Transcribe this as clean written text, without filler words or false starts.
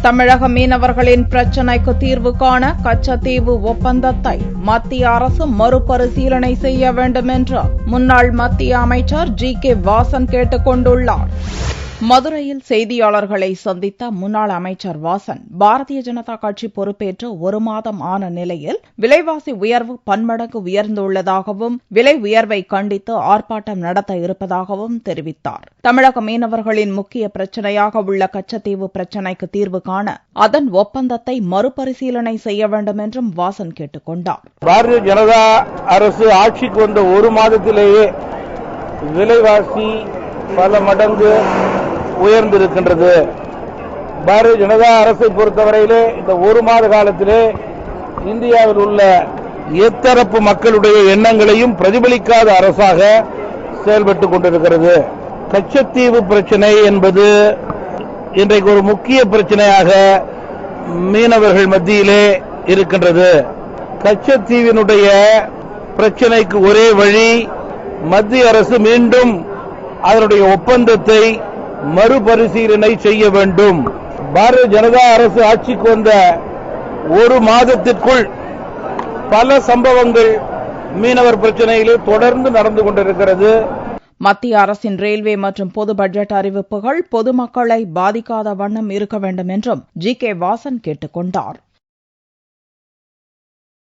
தமிழக மீனவர்களின் பிரச்சினைக்கு தீர்வு காண கச்சத்தீவு ஒப்பந்தத்தை மத்திய அரசு மறுபரிசீலனை செய்ய வேண்டும் என்று முன்னாள் மத்திய அமைச்சர் ஜி.கே. வாசன் கேட்டுக் கொண்டுள்ளார். மதுரையில் செய்தியாளர்களை சந்தித்த முன்னாள் அமைச்சர் வாசன், பாரதிய ஜனதா கட்சி பொறுப்பேற்று 1 மாதம் ஆன நிலையில் விலைவாசி உயர்வு பன்மடங்கு உயர்ந்துள்ளதாகவும், விலை உயர்வை கண்டித்து ஆர்ப்பாட்டம் நடத்த இருப்பதாகவும் தெரிவித்தார். தமிழக மீனவர்களின் முக்கிய பிரச்சினையாக உள்ள கச்சத்தீவு பிரச்சினைக்கு தீர்வு காண அதன் ஒப்பந்தத்தை மறுபரிசீலனை செய்ய வேண்டும் என்றும் வாசன் கேட்டுக் கொண்டார். பாரதிய ஜனதா அரசு ஆட்சிக்கு வந்த 1 மாதத்திலேயே விலைவாசி பல மடங்கு உயர்ந்திருக்கின்றது. பாரதிய ஜனதா அரசை பொறுத்தவரையிலே இந்த 1 மாத காலத்திலே இந்தியாவில் உள்ள எத்தரப்பு மக்களுடைய எண்ணங்களையும் பிரதிபலிக்காத அரசாக செயல்பட்டுக் கொண்டிருக்கிறது. கச்சத்தீவு பிரச்சினை என்பது இன்றைக்கு ஒரு முக்கிய பிரச்சனையாக மீனவர்கள் மத்தியிலே இருக்கின்றது. கச்சத்தீவினுடைய பிரச்சினைக்கு ஒரே வழி, மத்திய அரசு மீண்டும் அதனுடைய ஒப்பந்தத்தை மறுபரிசீலனை செய்ய வேண்டும். பாரதிய ஜனதா அரசு ஆட்சிக்கு வந்த 1 மாதத்திற்குள் பல சம்பவங்கள் மீனவர் பிரச்சனையிலே தொடர்ந்து நடந்து கொண்டிருக்கிறது. மத்திய அரசின் ரயில்வே மற்றும் பொது பட்ஜெட் அறிவிப்புகள் பொதுமக்களை பாதிக்காத வண்ணம் இருக்க வேண்டும் என்றும் ஜி.கே. வாசன் கேட்டுக் கொண்டார்.